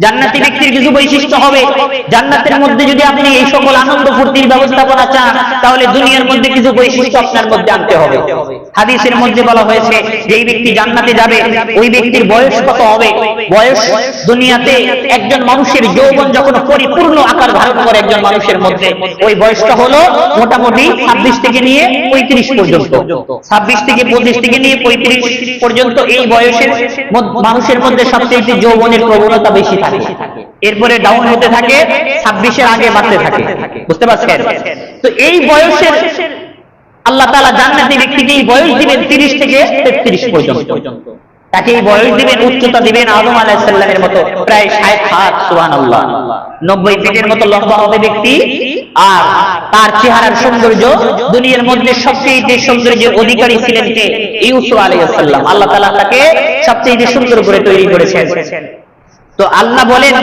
জান্নাতি ব্যক্তির কিছু বৈশিষ্ট্য হবে। জান্নাতের মধ্যে যদি আপনি এই সকল আনন্দ ফুর্তির ব্যবস্থাপনা চান, তাহলে দুনিয়ার মধ্যে কিছু বৈশিষ্ট্য আপনার মধ্যে আনতে হবে। হাদিসের মধ্যে বলা হয়েছে যে এই ব্যক্তি জান্নাতে যাবে, ওই ব্যক্তির বয়স কত হবে? বয়স দুনিয়াতে একজন মানুষের যৌবন যখন পরিপূর্ণ আকার ধারণ করে একজন মানুষের মধ্যে, ওই বয়সটা হলো মোটামুটি 26 থেকে নিয়ে 35 পর্যন্ত। 26 থেকে 25 থেকে নিয়ে 35 পর্যন্ত এই বয়সের মানুষের মধ্যে সবচেয়ে যৌবনের প্রবণতা বেশি থাকে। এরপরে ডাউন হতে থাকে, 26-এর আগে বাড়তে থাকে। বুঝতে পারছেন? তো এই বয়সের আল্লাহ তাআলা জান্নাতি ব্যক্তিকে এই বয়স দিবেন 30 থেকে 33 পর্যন্ত। তাকে এই বয়স দিবেন, উচ্চতা দিবেন আদম আলাইহিস সালামের মতো প্রায় 60 হাত, সুবহানাল্লাহ, 90 ফিটের মতো লম্বা হবে ব্যক্তি। আর তার চেহারার সৌন্দর্য দুনিয়ার মধ্যে সবচেয়ে সৌন্দর্যের অধিকারী ছিলেন কে? ইউসুফ আলাইহিস সালাম। আল্লাহ তাআলা তাকে সবচেয়ে সুন্দর করে তৈরি করেছেন। তো আল্লাহ বলেন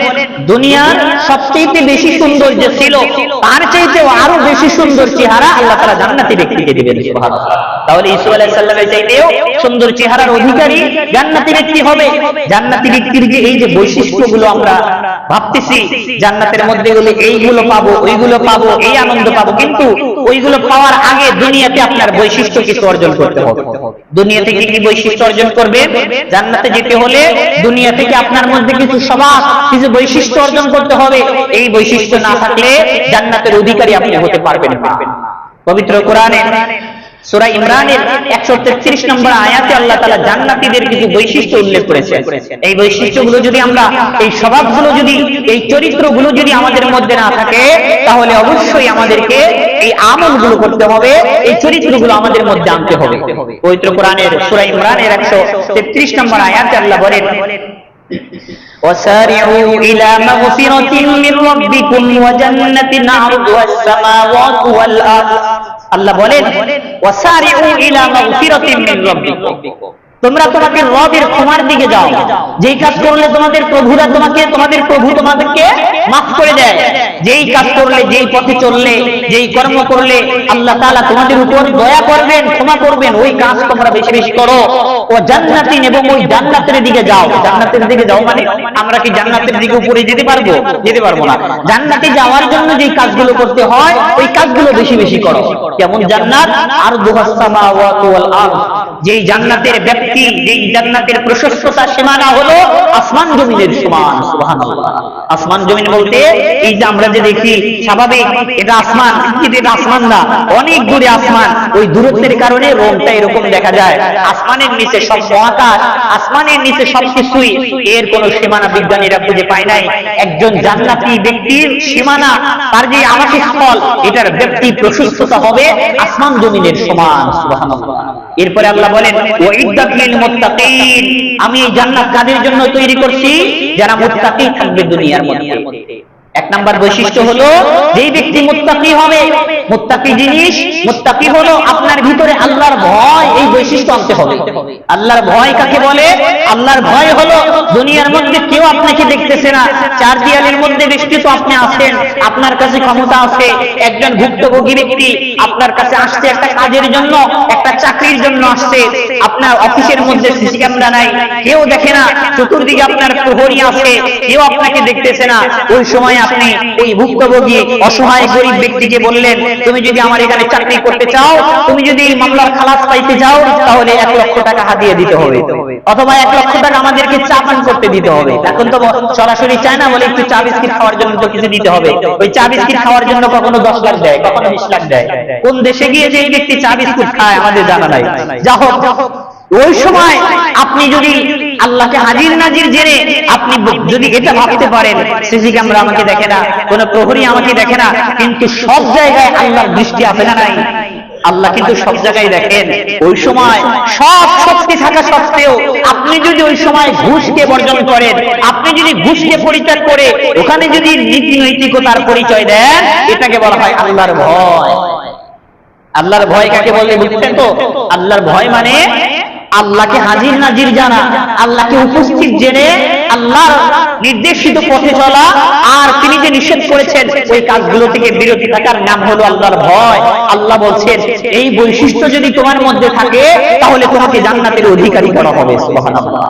দুনিয়ার সবচেয়ে বেশি সুন্দর যে ছিল, তার চাইতেও আরো বেশি সুন্দর চেহারা আল্লাহ তাআলা জান্নাতি ব্যক্তিকে দিবেন। সুবহানাল্লাহ। তাহলে ইউসুফ আলাইহিস সালামের চাইতেও সুন্দর চেহারার অধিকারী জান্নাতি ব্যক্তি হবে। জান্নাতি ব্যক্তির যে এই যে বৈশিষ্ট্যগুলো আমরা ভাবতেছি জান্নাতের মধ্যে গেলে এইগুলো পাবো, ওইগুলো পাবো, এই আনন্দ পাবো, কিন্তু ওইগুলো পাওয়ার আগে দুনিয়াতে আপনার বৈশিষ্ট্য কিছু অর্জন করতে হবে। দুনিয়া থেকে কি বৈশিষ্ট্য অর্জন করবে? জান্নাতে যেতে হলে দুনিয়া থেকে আপনার মধ্যে কিছু স্বভাব, কিছু বৈশিষ্ট্য অর্জন করতে হবে। এই বৈশিষ্ট্য না থাকলে জান্নাতের অধিকারী আপনি হতে পারবেন না। পবিত্র কোরআনে সূরা ইমরানের 133 নম্বর আয়াতে আল্লাহ তাআলা জান্নাতীদের কিছু বৈশিষ্ট্য উল্লেখ করেছেন। এই বৈশিষ্ট্যগুলো যদি আমরা, এই স্বভাবগুলো যদি, এই চরিত্রগুলো যদি আমাদের মধ্যে না থাকে, তাহলে অবশ্যই আমাদেরকে এই আমলগুলো করতে হবে, এই চরিত্রগুলো আমাদের মধ্যে আনতে হবে। পবিত্র কোরআনের সূরা ইমরানের 133 নম্বর আয়াতে আল্লাহ বলেন وسارعوا إلى مغفرة من ربكم وجنة عرضها السماوات والأرض। আল্লাহ বলেন ওয়াসারিউ ইলা মাগফিরাতিন মিন রাব্বিকুম, তোমরা তোমাদের রবের ক্ষমার দিকে যাও। যেই কাজ করলে তোমাদের প্রভুরা তোমাদের প্রভু তোমাদেরকে মাফ করে দেয়, যেই কাজ করলে, যেই পথে চললে, যেই কর্ম করলে আল্লাহ তাআলা তোমাদের উপর দয়া করবেন, ক্ষমা করবেন, ওই কাজ তোমরা বেশি বেশি করো। ও জান্নাতিন, এবং ওই জান্নাতের দিকে যাও। জান্নাতের দিকে যাও মানে আমরা কি জান্নাতের দিকে উপরে যেতে পারবো? যেতে পারবো না। জান্নাতে যাওয়ার জন্য যেই কাজগুলো করতে হয়, ওই কাজগুলো বেশি বেশি করো। যেমন জান্নাত আরদুহাস সামাওয়াতু ওয়াল আরদ, যেই জান্নাতের ব্যাপ্তি, যেই জান্নাতের প্রশস্ততা সীমানা হলো আসমান জমিনের সমান। সুবহানাল্লাহ। আসমান জমিন বলতে এই যে আমরা যে দেখি স্বাভাবিক এটা আসমান, কিন্তু এটা আসমান না, অনেক দূরে আসমান। ওই দূরত্বের কারণে রংটা এরকম দেখা যায়। আসমানের নিচে সব মহাকাশ, আসমানের নিচে সবকিছুই, এর কোনো সীমানা বিজ্ঞানীরা খুঁজে পায় নাই। একজন জান্নাতি ব্যক্তির সীমানা, তার যে আমাকে স্থল, এটার ব্যাপ্তি প্রশস্ততা হবে আসমান জমিনের সমান। সুবহানাল্লাহ। এরপরে আল্লাহ বলেন ওয়াইদাত লিল মুত্তাকিন, আমি এই জান্নাত কাদের জন্য তৈরি করছি? যারা মুত্তাকি থাকবে দুনিয়ার মধ্যে। এক নাম্বার বৈশিষ্ট্য হলো যেই ব্যক্তি মুত্তাকি হবে, মুত্তাকি জিনিস, মুত্তাকি হলো আপনার ভিতরে আল্লাহর ভয়, এই বৈশিষ্ট্য আনতে হবে। আল্লাহর ভয় কাকে বলে? আল্লাহর ভয় হলো দুনিয়ার মধ্যে কেউ আপনাকে দেখতেছে না, চার দেয়ালের মধ্যে বেষ্টিত আপনি আছেন, আপনার কাছে ক্ষমতা আছে, একজন ভুক্তভোগী ব্যক্তি আপনার কাছে আসছে একটা কাজের জন্য, একটা চাকরির জন্য আসছে, আপনার অফিসের মধ্যে সিসি ক্যামেরা নাই, কেউ দেখে না, চতুর্দিকে আপনার প্রহরী আছে, কেউ আপনাকে দেখতেছে না। ওই সময় আপনি ওই ভুক্তভোগী অসহায় গরিব ব্যক্তিকে বললেন তুমি যদি আমার এখানে চাকরি করতে চাও, তুমি যদি মামলার খালাস পাইতে চাও, তাহলে 1 লক্ষ টাকা হাতিয়ে দিতে হবে, অথবা 1 লক্ষ টাকা আমাদেরকে চা পান করতে দিতে হবে। এখন তো সরাসরি চায় না, বলে একটু চা বিস্কিট খাওয়ার জন্য তো কিছু দিতে হবে। ওই চা বিস্কিট খাওয়ার জন্য কখনো 10 লাখ দেয়, কখনো 20 লাখ দেয়। কোন দেশে গিয়ে যে ব্যক্তি চা বিস্কুট খায় আমাদের জানা নাই। যা হোক, ওই সময় আপনি যদি আল্লাহকে হাজির নাজির জেনে আপনি যদি এটা ভাবতে পারেন সিসি ক্যামেরা আমাকে দেখে না, কোন প্রহরী আমাকে দেখে না, কিন্তু সব জায়গায় আল্লাহর দৃষ্টি আছে না নাই? আল্লাহ কিন্তু সব জায়গায় দেখেন। ওই সময় সব শক্তি থাকা সত্ত্বেও আপনি যদি ওই সময় ঘুষকে বর্জন করেন, আপনি যদি ঘুষকে পরিত্যাগ করে ওখানে যদি নীতি নৈতিকতার পরিচয় দেন, এটাকে বলা হয় আল্লাহর ভয়। আল্লাহর ভয় কাকে বলে বুঝছেন তো? আল্লাহর ভয় মানে আল্লাহকে হাজির নাজির জানা, আল্লাহকে উপস্থিত জেনে আল্লাহর নির্দেশিত পথে চলা, আর তিনি যে নিষেধ করেছেন ওই কাজগুলো থেকে বিরতি থাকার নাম হলো আল্লাহর ভয়। আল্লাহ বলছেন এই বৈশিষ্ট্য যদি তোমার মধ্যে থাকে তাহলে তোমাকে জান্নাতের অধিকারী করা হবে। সুবহানাল্লাহ।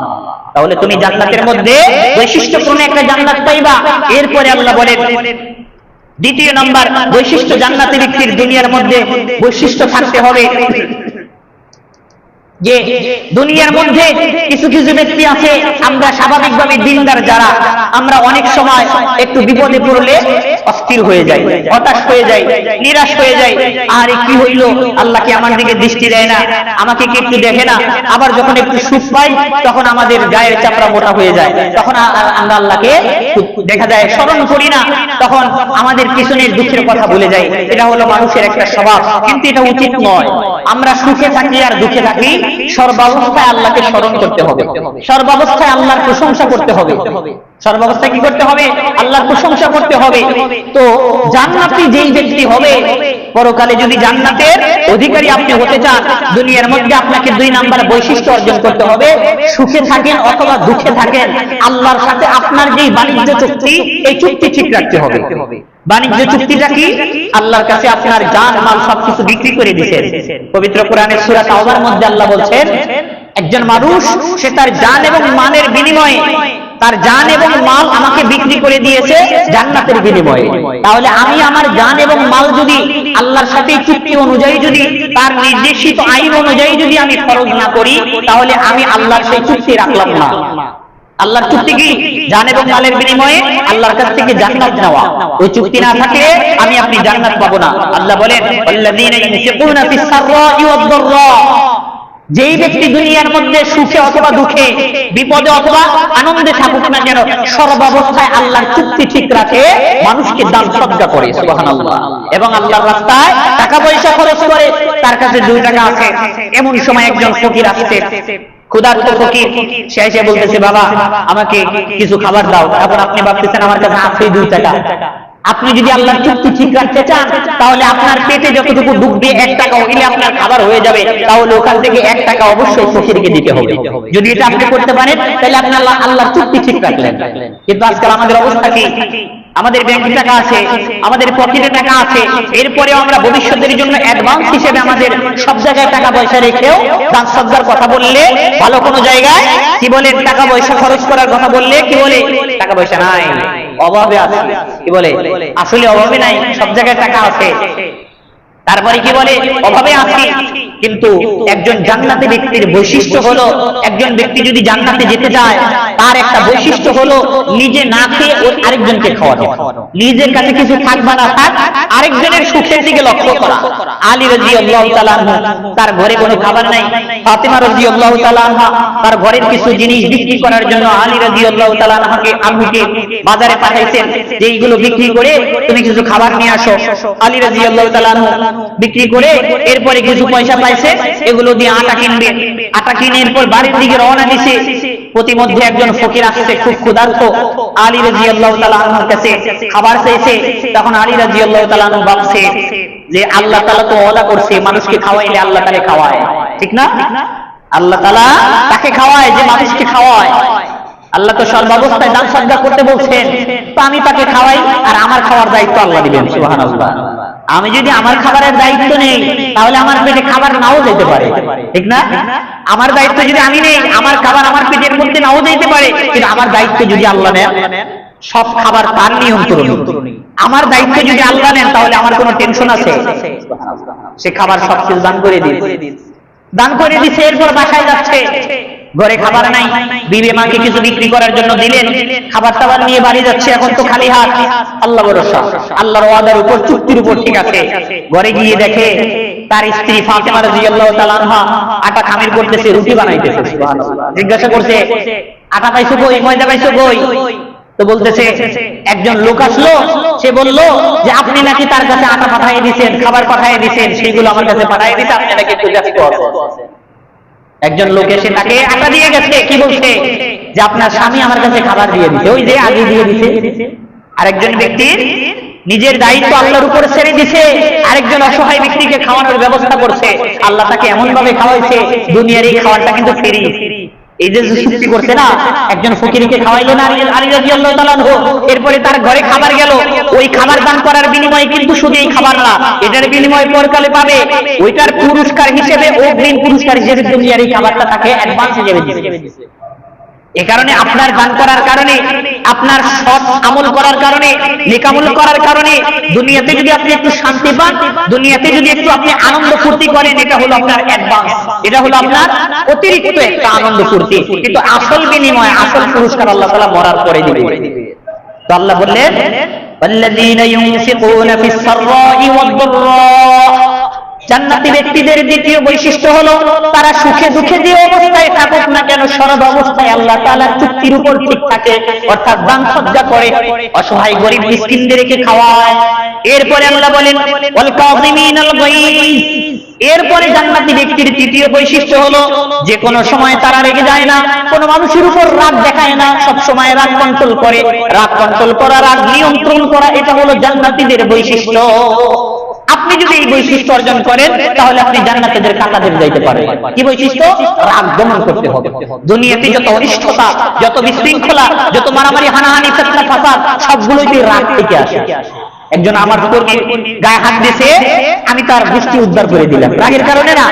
তাহলে তুমি জান্নাতের মধ্যে বৈশিষ্ট্যপূর্ণ একটা জান্নাত পাইবা। এরপরে আল্লাহ বলেন দ্বিতীয় নাম্বার বৈশিষ্ট্য, জান্নাতি ব্যক্তির দুনিয়ার মধ্যে বৈশিষ্ট্য থাকতে হবে যে দুনিয়ার মধ্যে কিছু কিছু ব্যক্তি আছে, আমরা স্বাভাবিকভাবে দিনদার যারা, আমরা অনেক সময় একটু বিপদে পড়লে অস্থির হয়ে যাই, হতাশ হয়ে যাই, নিরাশ হয়ে যাই। আরে কি হইল, আল্লাহ কি আমার দিকে দৃষ্টি দেয় না, আমাকে কি একটু দেখে না? আবার যখন একটু সুখ পাই তখন আমাদের গায়ের চাপড়া মোটা হয়ে যায়, তখন আমরা আল্লাহকে দেখা যায় স্মরণ করি না, তখন আমাদের পিছনের দুঃখের কথা ভুলে যাই। এটা হলো মানুষের একটা স্বভাব, কিন্তু এটা উচিত নয়। আমরা সুখে থাকি আর দুঃখে থাকি, সর্বাবস্থায় আল্লাহকে স্মরণ করতে হবে, সর্বাবস্থায় আল্লাহর প্রশংসা করতে হবে, সর্বাবস্থায় কি করতে হবে? আল্লাহর প্রশংসা করতে হবে। তো জান্নাতি যেই ব্যক্তি হবে, পরকালে যদি জান্নাতের অধিকারী আপনি হতে চান, দুনিয়ার মধ্যে আপনাকে 2 নাম্বার বৈশিষ্ট্য অর্জন করতে হবে। সুখে থাকেন অথবা দুঃখে থাকেন, আল্লাহর সাথে আপনার যেই বাণিজ্য চুক্তি, এই চুক্তি ঠিক রাখতে হবে। বাণিজ্য চুক্তিটা কি? আল্লাহর কাছে আপনার জান মাল সবকিছু বিক্রি করে দিয়েছেন। পবিত্র কোরআনের সূরা তাওবার মধ্যে আল্লাহ বলছেন, একজন মানুষ সে তার জান এবং মালের বিনিময়ে, তার জান এবং মাল আমাকে বিক্রি করে দিয়েছে জান্নাতের বিনিময়ে। তাহলে আমি আমার জান এবং মাল যদি আল্লাহর সাথে চুক্তি অনুযায়ী, যদি তার নির্দেশিত আইন অনুযায়ী যদি আমি খরচ না করি, তাহলে আমি আল্লাহর সেই চুক্তি রাখলাম না। আল্লাহর চুক্তি কি? জান এবং মালের বিনিময়ে আল্লাহর কাছ থেকে জান্নাত নেওয়া। ওই চুক্তি না থাকলে আমি আপনি জান্নাত পাবো না। আল্লাহ বলেন, আল্লাযীনা ইউনফিকুনা ফিস সাররা'i ওয়াদ দাররা, যেই ব্যক্তি দুনিয়ার মধ্যে সুখে অথবা দুঃখে, বিপদে অথবা আনন্দে থাকুক না কেন, সর্বাবস্থায় আল্লাহর চুক্তি ঠিক রাখে, মানুষকে দান সদকা করে, সুবহানাল্লাহ, এবং আল্লাহর রাস্তায় টাকা পয়সা খরচ করে। তার কাছে 2 টাকা আছে, এমন সময় একজন ফকির আসছে, ক্ষুধার্ত ফকির, সে এসে বলতেছে, বাবা আমাকে কিছু খাবার দাও। এখন আপনি ভাবতেছেন আমার কাছে আছে 2 টাকা। আপনি যদি আল্লাহর চুক্তি ঠিক রাখতে চান, তাহলে আপনার পেটে যতটুকু ঢুকবে 1 টাকা হইলে আপনার খাবার হয়ে যাবে, তাহলে ওখান থেকে 1 টাকা অবশ্যই ফকিরকে দিতে হবে। যদি এটা আপনি করতে পারেন, তাহলে আপনি আল্লাহর চুক্তি ঠিক রাখলেন। কিন্তু আজকাল আমাদের অবস্থা কি? আমাদের ব্যাংকে টাকা আছে, আমাদের পকেটে টাকা আছে, এরপরেও আমরা ভবিষ্যতের জন্য অ্যাডভান্স হিসেবে আমাদের সব জায়গায় টাকা পয়সা রেখেও দান সদকার কথা বললে, ভালো কোনো জায়গায় কি বলে টাকা পয়সা খরচ করার কথা বললে কি বলে, টাকা পয়সা নাই, অভাবে আছে। কি বলে? আসলে অভাবে নাই, সব জায়গায় টাকা আছে। তারপরে কি বলে? অভাবে আছে। কিন্তু একজন জান্নাতি ব্যক্তির বৈশিষ্ট্য হলো, একজন ব্যক্তি যদি জান্নাতে যেতে চায়, তার একটা বৈশিষ্ট্য হলো নিজে না খেয়ে আরেকজনকে খাওয়ানো, নিজের কাছে কিছু থাক বা না থাক, আরেকজনের সুখের দিকে লক্ষ্য করা। আলী রাদিয়াল্লাহু তাআলা আনহু, তার ঘরে কোনো খাবার নাই, ফাতিমা রাদিয়াল্লাহু তাআলা আনহা তার ঘরের কিছু জিনিস বিক্রি করার জন্য আলী রাদিয়াল্লাহু তাআলা আনহুকে বাজারে পাঠাইছেন যে এইগুলো বিক্রি করে তুমি কিছু খাবার নিয়ে আসো। আলী রাদিয়াল্লাহু তাআলা আনহু বিক্রি করে এরপরে কিছু পয়সা পাইছে, এগুলো দিয়ে আটা কিনবে। আটা কিনে এরপর বাড়ির দিকে রওনা দিছে। প্রতিমধ্যে একজন ফকির আসছে, খুব ক্ষুধার্ত, আলী রাদিয়াল্লাহু তাআলা আনহুর কাছে খাবার চেয়েছে। তখন আলী রাদিয়াল্লাহু তাআলা আনহু ভাবছে যে আল্লাহ তাআলা তো ওয়াদা করছে মানুষকে খাওয়াইলে আল্লাহ তাআলা খাওয়ায়, ঠিক না? আল্লাহ তাআলা তাকে খাওয়ায়, যে মানুষকে খাওয়ায়। আল্লাহ তো সর্বাবস্থায় দান সদকা করতে বলছেন, তো আমি তাকে খাওয়াই আর আমার খাওয়ার দায়িত্ব আল্লাহ দিবেন, সুবহানাল্লাহ। আমি যদি আমার খাবারের দায়িত্ব নেই, তাহলে আমার পেটে খাবার নাও যেতে পারে, ঠিক না? আমার দায়িত্ব যদি আমি নেই, আমার খাবার আমার পেটের মধ্যে নাও যেতে পারে, কিন্তু আমার দায়িত্ব যদি আল্লাহ নেন, সব খাবার তার নিয়ন্ত্রণে। আমার দায়িত্ব যদি আল্লাহ নেন, তাহলে আমার কোনো টেনশন আছে? সে খাবার সবকিছু দান করে দিচ্ছে। এরপর বাসায় যাচ্ছে, ঘরে খাবার নাই, বিবি মাকে কিছু বিক্রি করার জন্য দিলেন, খাবার টাবার নিয়ে বাড়ি যাচ্ছে। এখন তো খালি হাত, আল্লাহ ভরসা, আল্লাহর ওয়াদার উপর, চুক্তির উপর ঠিক আছে। ঘরে গিয়ে দেখে তার স্ত্রী ফাতেমা রাদিয়াল্লাহু তাআলা আনহা আটা খামির করতেছে, রুটি বানাইতেছে। সুবহানাল্লাহ। জিজ্ঞাসা করছে, আটা পাইছো কই, ময়দা পাইছো কই? তো বলতেছে, একজন লোক আসলো, সে বলল যে আপনি নাকি তার কাছে আটা পাঠিয়ে দিয়েছেন, খাবার পাঠিয়ে দিয়েছেন, সেগুলো আমার কাছে পাঠিয়ে দিতে আপনি নাকি একটু ব্যস্ত আছেন। একজন লোক এসে তাকে আটা দিয়ে গেছে, কি বলছে যে আপনার স্বামী আমার কাছে খাবার দিয়ে দিতে, ওই যে আগে দিয়ে দিতে। আরেকজন ব্যক্তির নিজের দায়িত্ব আল্লাহর উপর ছেড়ে দিছে, আরেকজন অসহায় ব্যক্তিকে খাওয়ানোর ব্যবস্থা করছে। আল্লাহ তাকে এমন ভাবে খাওয়াইছে, দুনিয়ার এই খাবারটা কিন্তু ফ্রি। এই যে চুক্তি করছে না, একজন ফকিরকে খাওয়াইলেন আলী রাদিয়াল্লাহু তাআলা আনহু, এরপরে তার ঘরে খাবার গেল। ওই খাবার দান করার বিনিময়ে কিন্তু শুধু এই খাবার না, এটার বিনিময়ে পরকালে পাবে ওইটার পুরস্কার হিসেবে, অগ্রিম পুরস্কার হিসেবে দুনিয়ার এই খাবারটা তাকে অ্যাডভান্স হিসেবে দিয়েছে। এ কারণে আপনার দান করার কারণে, আপনার সৎ আমল করার কারণে, নেক আমল করার কারণে দুনিয়াতে যদি আপনি একটু শান্তি পান, দুনিয়াতে যদি একটু আপনি আনন্দ ফুর্তি করেন, এটা হলো আপনার অ্যাডভান্স, এটা হলো আপনার অতিরিক্ত একটা আনন্দ ফুর্তি। কিন্তু আসল বিনিময়, আসল পুরস্কার আল্লাহ তাআলা মরার পরে দিবে। তো আল্লাহ বললেন ওয়াল্লাযীনা ইউনফিকুনা ফিস সাররাই ওয়াদ দাররা, জান্নাতি ব্যক্তিদের দ্বিতীয় বৈশিষ্ট্য হলো তারা সুখে দুঃখে যে অবস্থায় থাকুক না কেন, সর্ব অবস্থায় আল্লাহ তাআলার চুক্তির উপর ঠিক থাকে, অর্থাৎ দান সজ্জা করে, অসহায় গরিব মিসকিনদেরকে খাওয়ায়। এরপরে আল্লাহ বলেন ওয়াল কাযিমিনাল গায়জ। এরপরে জান্নাতি ব্যক্তির তৃতীয় বৈশিষ্ট্য হলো যে কোনো সময় তারা রেগে যায় না, কোনো মানুষের উপর রাগ দেখায় না, সব সময় রাগ কন্ট্রোল করে। রাগ কন্ট্রোল করা, রাগ নিয়ন্ত্রণ করা, এটা হলো জান্নাতীদের বৈশিষ্ট্য। আপনি যদি এই বৈশিষ্ট্য অর্জন করেন তাহলে আপনি জান্নাতের কাতারে যাইতে পারেন। কি বৈশিষ্ট্য? রাগ দমন করতে হবে। দুনিয়াতে যত অনিষ্টতা, যত বিশৃঙ্খলা, যত মারামারি, হানাহানি, ফিতনা, ফাসাদ, সবগুলোই রাগ থেকে আসে। একজন আমার কর্মী গায়ে হাত দিয়েছে, আমি তার দৃষ্টি উদ্ধার করে দিলাম, রাগের কারণে না,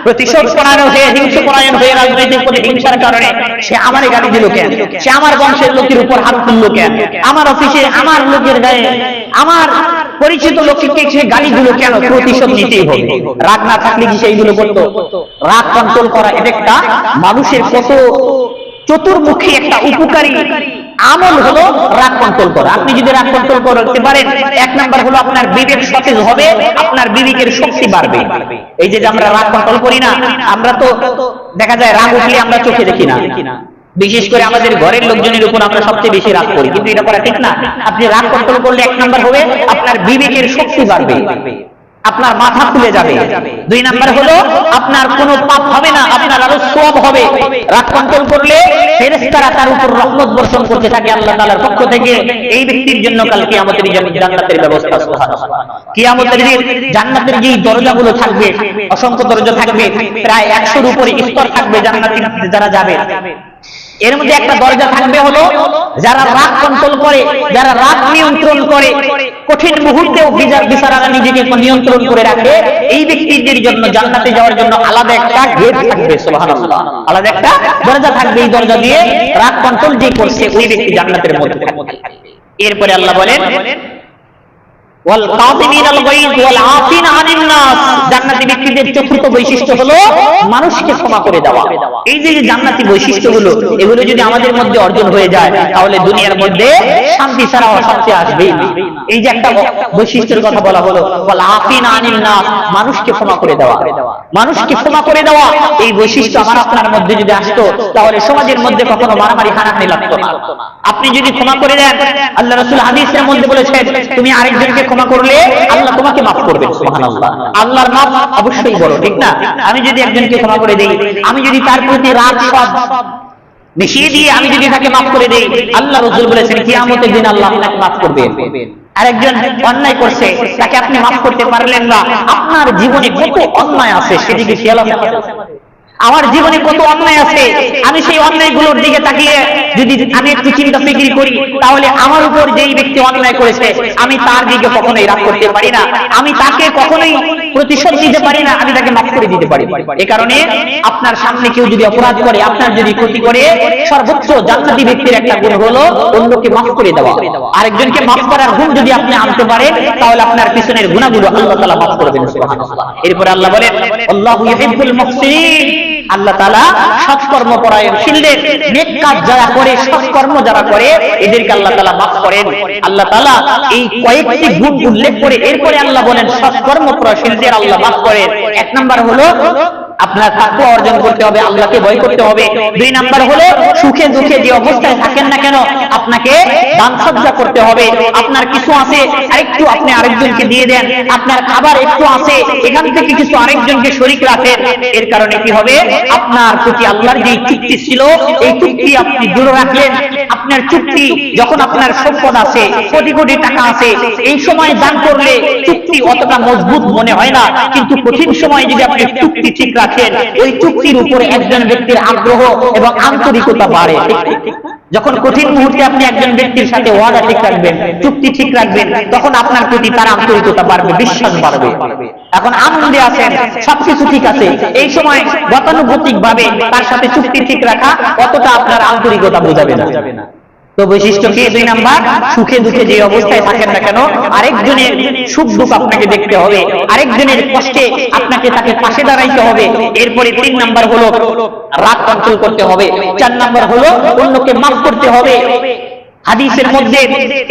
প্রতিশোধ পরায়ণ হয়ে, হিংসা পরায়ণ হয়ে, রাজনৈতিক প্রতিহিংসার কারণে সে আমারে গালি দিল কেন, সে আমার বংশের লোকের উপর হাত তুললো কেন, আমার অফিসে আমার লোকের গায়ে, আমার পরিচিত লোককে সে গালি দিল কেন, প্রতিশোধ নিতেই হবে। রাগ না থাকলে কি সেইগুলো করতো? রাগ কন্ট্রোল করা এটা একটা মানুষের কত চতুর্মুখী একটা উপকারী আমল হলো রাগ কন্ট্রোল করা। আপনি যদি রাগ কন্ট্রোল করতে পারেন, এক নাম্বার হলো আপনার বিবেক সতেজ হবে, আপনার বিবেকের শক্তি বাড়বে। এই যে আমরা রাগ কন্ট্রোল করি না, আমরা তো দেখা যায় রাগ উঠলে আমরা চোখে দেখি না, বিশেষ করে আমাদের ঘরের লোকজনের উপর আমরা সবচেয়ে বেশি রাগ করি, কিন্তু এটা করা ঠিক না। আপনি রাগ কন্ট্রোল করলে এক নাম্বার হবে আপনার বিবেকের শক্তি বাড়বে, আপনার মাথা খুলে যাবে। দুই নাম্বার হলো আপনার কোনো পাপ হবে না, আপনার আরো সওয়াব হবে। রাগ কন্ট্রোল করলে ফেরেশতারা তার উপর রহমত বর্ষণ করতে থাকে আল্লাহ তাআলার পক্ষ থেকে। এই ব্যক্তির জন্য কাল কিয়ামতের জান্নাতের ব্যবস্থা। সুবহানাল্লাহ। কিয়ামতের দিন জান্নাতের যে দরজাগুলো থাকবে, অসংখ্য দরজা থাকবে, প্রায় 100-এর উপরে স্তর থাকবে জান্নাতে যারা যাবে। এর মধ্যে একটা দরজা থাকবে হলো যারা রাগ কন্ট্রোল করে, যারা রাগ নিয়ন্ত্রণ করে, কঠিন মুহূর্তেও বিচারারা নিজেকে নিয়ন্ত্রণ করে রাখে, এই ব্যক্তিদের জন্য জান্নাতে যাওয়ার জন্য আলাদা একটা গেট থাকবে। সুবহানাল্লাহ। আলাদা একটা দরজা থাকবে, এই দরজা দিয়ে রাগ কন্ট্রোল যে করছে ওই ব্যক্তি জান্নাতের মধ্যে থাকবে। এরপরে আল্লাহ বলেন ওয়াল কাযিমিনাল গায়জ ওয়াল আফিনা আনিন নাস। জান্নাতি ব্যক্তিদের চতুর্থ বৈশিষ্ট্য হলো মানুষকে ক্ষমা করে দেওয়া। এই যে জান্নাতি বৈশিষ্ট্যগুলো, এগুলো যদি আমাদের মধ্যে অর্জন হয়ে যায় তাহলে দুনিয়ার মধ্যে শান্তি ছাড়া অশান্তি আসবেই না। এই যে একটা বৈশিষ্ট্যের কথা বলা হলো ওয়াল আফিনা আনিন নাস, মানুষকে ক্ষমা করে দেওয়া, মানুষকে ক্ষমা করে দেওয়া, এই বৈশিষ্ট্য আমার আপনার মধ্যে যদি আসতো তাহলে সমাজের মধ্যে কখনো মারামারি হানাহানি লাগতো না। আপনি যদি ক্ষমা করে দেন, আল্লাহ রাসূল হাদিসের মধ্যে বলেছেন তুমি আরেকজনকে ক্ষমা করলে আল্লাহ তোমাকে মাফ করবেন। সুবহানাল্লাহ। আল্লাহর মাফ অবশ্যই বড়, ঠিক না? আমি যদি একজনকে ক্ষমা করে দেই, আমি যদি তার প্রতি রাগ সব মিশিয়ে দিয়ে আমি যদি তাকে মাফ করে দেই, আল্লাহ রাসূল বলেছেন কিয়ামতের দিন আল্লাহ আপনাকে মাফ করবেন। আরেকজন অন্যায় করছে, তাকে আপনি মাফ করতে পারলেন না, আপনার জীবনে কত অন্যায় আছে সেদিকে খেয়াল আছে? আমার জীবনে কত অন্যায় আছে, আমি সেই অন্যায়গুলোর দিকে তাকিয়ে যদি আমি একটু চিন্তা ফিকির করি তাহলে আমার উপর যেই ব্যক্তি অন্যায় করেছে আমি তার দিকে কখনোই রাগ করতে পারি না, আমি তাকে কখনোই প্রতিশোধ দিতে পারি না, আমি তাকে মাফ করে দিতে পারি। এই কারণে আপনার সামনে কেউ যদি অপরাধ করে, আপনার যদি ক্ষতি করে, সর্বোচ্চ জান্নাতি ব্যক্তির একটা গুণ হলো অন্যকে মাফ করে দেওয়া। আরেকজনকে মাফ করার গুণ যদি আপনি আনতে পারেন তাহলে আপনার পিছনের গুনাহগুলো আল্লাহ তাআলা মাফ করে দেন। সুবহানাল্লাহ। এরপর আল্লাহ বলেন আল্লাহু ইউহিব্বুল মুহসিনিন। আল্লাহ তাআলা সৎকর্ম পরায়ণশীলদের, নেক কাজ যারা করে, সৎকর্ম যারা করে, এদেরকে আল্লাহ তাআলা মাফ করেন। আল্লাহ তাআলা এই কয়েকটি গুণ উল্লেখ করে এরপরে আল্লাহ বলেন সৎকর্ম পরায়ণশীলদের আল্লাহ মাফ করেন। এক নাম্বার হলো আপনার তাকওয়া অর্জন করতে হবে, আল্লাহকে ভয় করতে হবে। দুই নাম্বার হলো সুখে দুঃখে যে অবস্থায় থাকেন না কেন আপনাকে দান সজ্জা করতে হবে। আপনার কিছু আছে আরেকটু আপনি আরেকজনকে দিয়ে দেন, আপনার খাবার একটু আছে এখান থেকে কিছু আরেকজনকে শরীক রাখেন। এর কারণে কি হবে, আপনার প্রতি আল্লাহর যে চুক্তি ছিল এই চুক্তি আপনি দৃঢ় রাখলেন। আপনার চুক্তি যখন আপনার সম্পদ আছে, কোটি কোটি টাকা আছে, এই সময় দান করলে চুক্তি অতটা মজবুত মনে হয় না, কিন্তু কঠিন সময় যদি আপনি চুক্তি ঠিক রাখেন ওই চুক্তির উপরে একজন ব্যক্তির আগ্রহ এবং আন্তরিকতা বাড়ে। যখন কঠিন মুহূর্তে আপনি একজন ব্যক্তির সাথে ওয়াদা ঠিক রাখবেন, চুক্তি ঠিক রাখবেন, তখন আপনার প্রতি তার আন্তরিকতা বাড়বে, বিশ্বাস বাড়বে। এখন আনন্দে আছেন, সবকিছু ঠিক আছে, এই সময় গতানুগতিক ভাবে তার সাথে চুক্তি ঠিক রাখা অতটা আপনার আন্তরিকতা বোঝাবে না। তো বৈশিষ্ট্য কি? 2 নাম্বার, সুখে দুঃখে যে অবস্থায় থাকেন না কেন আরেকজনের সুখ দুঃখ আপনাকে দেখতে হবে, আরেকজনের কষ্টে আপনাকে তাকে পাশে দাঁড়াইতে হবে। এরপরে 3 নাম্বার হলো রাগ কন্ট্রোল করতে হবে। 4 নাম্বার হলো অন্যকে মাফ করতে হবে। হাদিসের মধ্যে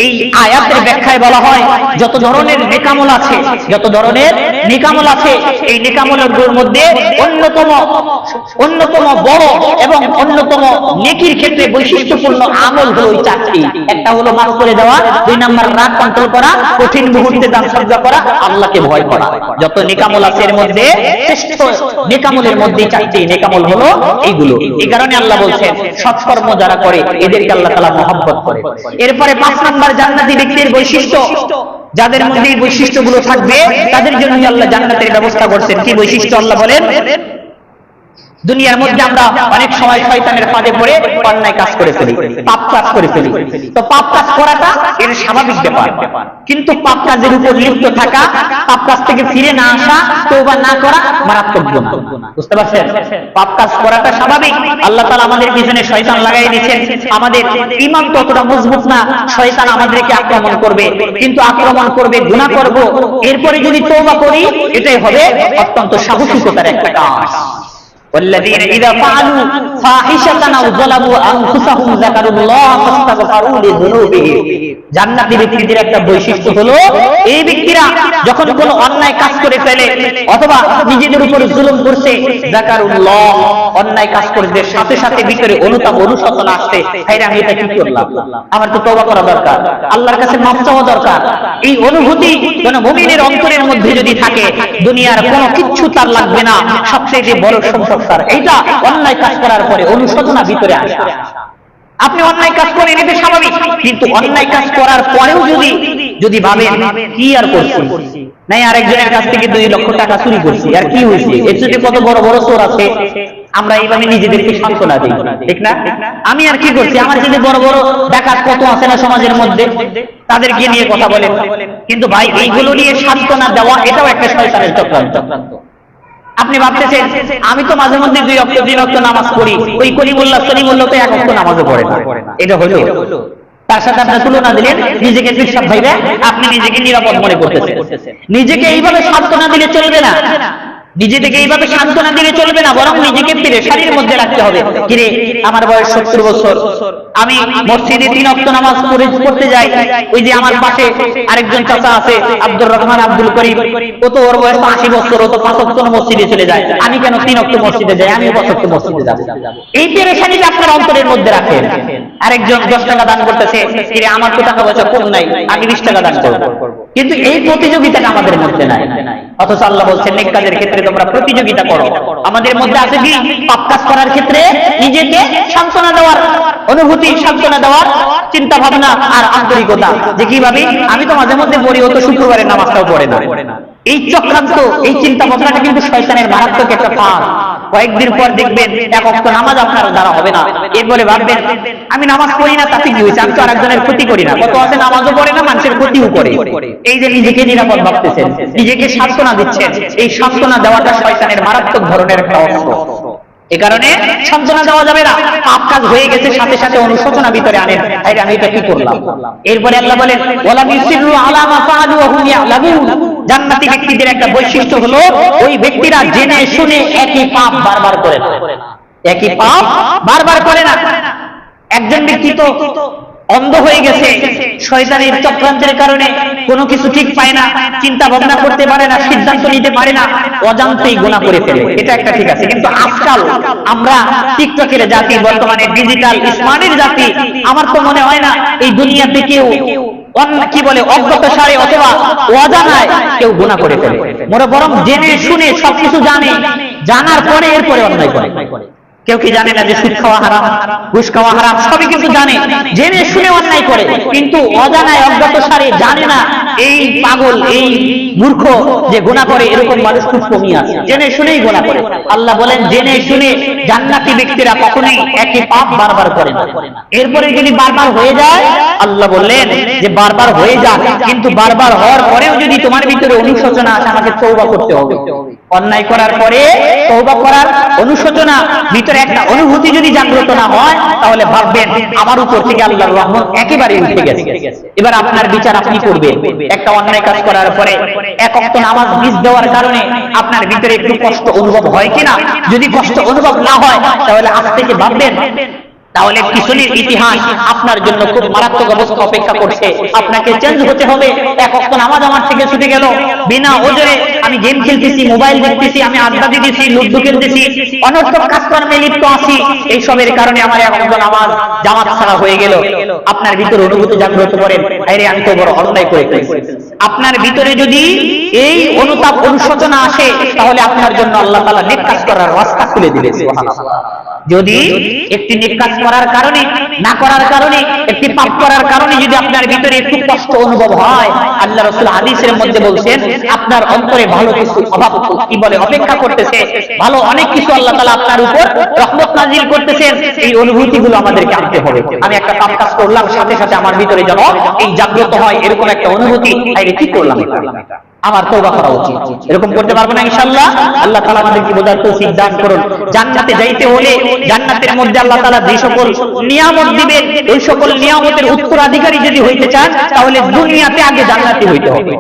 এই আয়াতের ব্যাখ্যায় বলা হয় যত ধরনের নেকামল আছে, যত ধরনের নেকামল আছে, এই নেকামলগুলোর মধ্যে অন্যতম বড় এবং অন্যতম নেকির ক্ষেত্রে বৈশিষ্ট্যপূর্ণ আমল হলো ওই 4টি। একটা হলো মাফ করে দেওয়া, 2 নাম্বার রাগ কন্ট্রোল করা, কঠিন মুহূর্তে দান সজ্জা করা, আল্লাহকে ভয় করা। যত নেকামল আছে এর মধ্যে শ্রেষ্ঠ নেকামলের মধ্যে 4টি নেকামল হলো এইগুলো। এই কারণে আল্লাহ বলছেন সৎকর্ম যারা করে এদেরকে আল্লাহ তাআলা মহব্বত করে। এরপরে 5 নাম্বার জান্নাতি ব্যক্তির বৈশিষ্ট্য, যাদের মধ্যে এই বৈশিষ্ট্যগুলো থাকবে তাদের জন্য আল্লাহ জান্নাতের ব্যবস্থা করছেন। কি বৈশিষ্ট্য? আল্লাহ বলেন দুনিয়ার মধ্যে আমরা অনেক সময় শয়তানের ফাঁদে পড়ে অন্যায় কাজ করে ফেলি, পাপ কাজ করে ফেলি। তো পাপ কাজ করাটা এর স্বাভাবিক ব্যাপার, কিন্তু পাপ কাজের উপর লিপ্ত থাকা, পাপ কাজ থেকে ফিরে না আসা, তওবা না করা মারাত্মক গুনাহ। বুঝতে পারছেন? পাপ কাজ করাটা স্বাভাবিক। আল্লাহ তাআলা আমাদের পিছনে শয়তান লাগাই দিয়েছেন। আমাদের ঈমান ততটা মজবুত না, শয়তান আমাদেরকে আক্রমণ করবে, কিন্তু আক্রমণ করবে, গুনাহ করব, এরপরে যদি তওবা করি এটাই হবে অত্যন্ত সাহসিকতার একটা কাজ। والذين إذا فعلوا فاحشة أو ظلموا أنفسهم ذكروا الله فاستغفروا لذنوبهم। জান্নাতি ব্যক্তিদের একটা বৈশিষ্ট্য হলো এই ব্যক্তিরা যখন কোনো অন্যায় কাজ করে ফেলে অথবা নিজেদের উপর জুলুম করছে, যাকারুল্লাহ, অন্যায় কাজ করতে সাথে সাথে ভিতরে অনুতাপ অনুশোচনা আসছে, ভাই আমি এটা কি করলাম, আমার তো তওবা করা দরকার, আল্লাহর কাছে মাফ চাওয়া দরকার। এই অনুভূতি কোন মুমিনের অন্তরের মধ্যে যদি থাকে দুনিয়ার কোনো কিচ্ছু তার লাগবে না। সবচেয়ে বড় সম্পদ এইটা অন্যায় কাজ করার পরে অনুশোচনা ভিতরে আসে। আপনি অন্যায় কাজ করেন এটা স্বাভাবিক, কিন্তু অন্যায় কাজ করার পরেও যদি ভাবেন কি আর করছি, নাই আরেকজনের কাছ থেকে 2 লক্ষ টাকা চুরি করছি, আর কি হয়েছে, এর যদি কত বড় বড় চোর আছে, আমরা এইভাবে নিজেদেরকে সান্ত্বনা দিই, ঠিক না? আমি আর কি করছি, আমার যদি বড় বড় ডাকাত কত আছে না সমাজের মধ্যে, তাদেরকে নিয়ে কথা বলেন। কিন্তু ভাই এইগুলো নিয়ে সান্ত্বনা দেওয়া এটাও একটা শয়তানের চক্রান্ত। আপনি ভাবতেছেন আমি তো মাঝে মধ্যে 2 ওয়াক্ত নামাজ পড়ি, ওই কলিমুল্লাহ সলিমুল্লাহ তো 1 ওয়াক্ত নামাজও পড়ে না, এটা হলো? তার সাথে আপনার তুলনা দিলেন, নিজেকে বিশ্বাস ভাইবে আপনি নিজেকে নিরাপদ মনে করতেছেন। নিজেকে এইভাবে সান্ত্বনা দিলে চলবে না, নিজেকে এইভাবে সান্ত্বনা দিলে চলবে না, বরং নিজেকে পেরেশানির মধ্যে রাখতে হবে। কিরে আমার বয়স 70 বছর, আমি মসজিদে 3 ওয়াক্ত নামাজ পড়তে যাই, ওই যে আমার পাশে আরেকজন চাচা আছে আব্দুর রহমান আব্দুল করিম, ও তো ওর বয়স 80 বছর, ও তো 5 ওয়াক্ত মসজিদে চলে যায়, আমি কেন 3 ওয়াক্ত মসজিদে যাই, আমি 5 ওয়াক্ত মসজিদে যাব। এই পেরেশানিটা আপনার অন্তরের মধ্যে রাখেন। আরেকজন 10 টাকা দান করতেছে, কিরে আমার তো টাকা পয়সা কম নাই, আমি 20 টাকা দান করব, কিন্তু এই প্রতিযোগিতাটা আমাদের মধ্যে নাই। অথচ আল্লাহ বলছেন নেক কাজের ক্ষেত্রে তোমরা প্রতিযোগিতা করো। আমাদের মধ্যে আছে কি? পাপ কাজ করার ক্ষেত্রে নিজেকে সান্ত্বনা দেওয়ার অনুভূতি, সান্ত্বনা দেওয়ার চিন্তা ভাবনা আর আন্তরিকতা, যে কিভাবে আমি তো মাঝে মধ্যে পড়ি, ও তো শুক্রবারের নামাজটাও পড়ে না। এই চক্রান্ত, এই চিন্তা ভাবনাটা কিন্তু শয়তানের মারাত্মক একটা ফাঁদ। কয়েকদিন পর দেখবেন 1 ওয়াক্ত নামাজ আপনার দ্বারা হবে না, এরপরে ভাববেন আমি নামাজ পড়ি না তাতে কি হয়েছে, আমি তো আরেকজনের ক্ষতি করি না। কত আছে নামাজও পড়ে না, মানুষের ক্ষতিও করে। এই যে নিজেকে নিরাপদ ভাবতেছেন, নিজেকে সান্ত্বনা দিচ্ছেন, এই সান্ত্বনা দেওয়াটা শয়তানের মারাত্মক ধরনের একটা অস্ত্র। এ কারণে সান্ত্বনা দেওয়া যাবে না। পাপ কাজ হয়ে গেছে সাথে সাথে অনুশোচনা ভিতরে আনেন, আরে আমি এটা কি করলাম। এরপরে আল্লাহ বলেন ওয়ালা ইউসিরু আলা মা ফাআলু ওয়া হুম ইয়ালামুন। জান্নাতি ব্যক্তিদের একটা বৈশিষ্ট্য হলো ওই ব্যক্তিরা জেনে শুনে একই পাপ বারবার করে না, একই পাপ বারবার করে না। একজন ব্যক্তি তো অন্ধ হয়ে গেছে শয়তানের চক্রান্তের কারণে, কোনো কিছু ঠিক পায় না, চিন্তা ভাবনা করতে পারে না, সিদ্ধান্ত নিতে পারে না, অজান্তেই গুনাহ করে ফেলে, এটা একটা ঠিক আছে। কিন্তু আজকাল আমরা টিকটকের জাতি, বর্তমানে ডিজিটাল স্মার্টের জাতি, আমার তো মনে হয় না এই দুনিয়াতে কেউ কি বলে অজ্ঞাতসারে অথবা অজানায় কেউ গুনাহ করে ফেলে। বরং জেনে শুনে সবকিছু জানে, জানার পরে এরপরে অন্যায় করে। কেউ কি জানে না যে সুদ খাওয়া হারাম, ঘুষ খাওয়া হারাম, সবই কিন্তু জানে, জেনে শুনে অন্যায় করে, কিন্তু অজানায় অজ্ঞাতসারে জানে না। এই পাগল, এই মূর্খ যে গুনাহ করে এরকম মানুষ খুব কমই আছে, জেনে শুনেই গুনাহ করে। আল্লাহ বলেন জেনে শুনে জান্নাতি ব্যক্তিরা কখনোই একই পাপ বারবার করে না। এরপরে যদি বারবার হয়ে যায়, আল্লাহ বললেন যে বারবার হয়ে যাক, কিন্তু বারবার হওয়ার পরেও যদি তোমার ভিতরে অনুশোচনা আসে, আমাকে তওবা করতে হবে। অন্যায় করার পরে তওবা করার অনুশোচনা ভিতরে একটা অনুভূতি যদি জাগ্রত না হয়, তাহলে ভাববেন আমার উপর থেকে আল্লাহর রহমত একেবারে উঠে গেছে। এবার আপনার বিচার আপনি করবেন। একটা অন্যায় কাজ করার পরে এক ওয়াক্ত নামাজ মিস দেওয়ার কারণে আপনার ভিতরে একটু কষ্ট অনুভব হয় কিনা? যদি কষ্ট অনুভব না হয়, তাহলে আজ থেকে ভাববেন, তাহলে পিছনের ইতিহাস আপনার জন্য খুব মারাত্মক অবস্থা অপেক্ষা করছে। আপনাকে চেঞ্জ হতে হবে। এক ওয়াক্ত নামাজ আমার থেকে ছুটে গেল, বিনা ওজরে আমি গেম খেলতেছি, মোবাইল দেখতেছি, আমি আড্ডা দিতেছি, লুডু খেলতেছি, অনর্থক কাজকর্মে লিপ্ত আছি, এইসবের কারণে আমার এক ওয়াক্ত নামাজ জামাত ছাড়া হয়ে গেল। আপনার ভিতরে অনুভূতি জাগ্রত করেন, আরে আমি তো বড় অন্যায় করে ফেলেছি। আপনার ভিতরে যদি এই অনুতাপ অনুশোচনা আসে, তাহলে আপনার জন্য আল্লাহ তাআলা নেক কাজ করার রাস্তা খুলে দিবেন। সুবহানাল্লাহ। যদি একটি নেক কাজ করার কারণে, না করার কারণে, একটি পাপ করার কারণে যদি আপনার ভিতরে একটু কষ্ট অনুভব হয়, আল্লাহ রাসূল হাদিসের মধ্যে বলছেন আপনার অন্তরে ভালো কিছু অভাব কি বলে অপেক্ষা করতেছে, ভালো অনেক কিছু আল্লাহ তাআলা আপনার উপর রহমত নাযিল করতেছেন। এই অনুভূতিগুলো আমাদেরকে আনতে হবে। আমি একটা পাপ কাজ করলাম, সাথে সাথে আমার ভিতরে যেন এই জাগ্রত হয়, এরকম একটা অনুভূতি, আরে কি করলাম এটা, আমার তওবা করা উচিত। এরকম করতে পারবো না ইনশাআল্লাহ। আল্লাহ তাআলা আমাদেরকে বোঝার তৌফিক দান করুন। জান্নাতে যাইতে হলে জান্নাতের মধ্যে আল্লাহ তাআলা যে সকল নিয়ামত দিবেন, ওই সকল নিয়ামতের উত্তরাধিকারী যদি হইতে চান, তাহলে দুনিয়াতে আগে জান্নাতি হইতে হবে।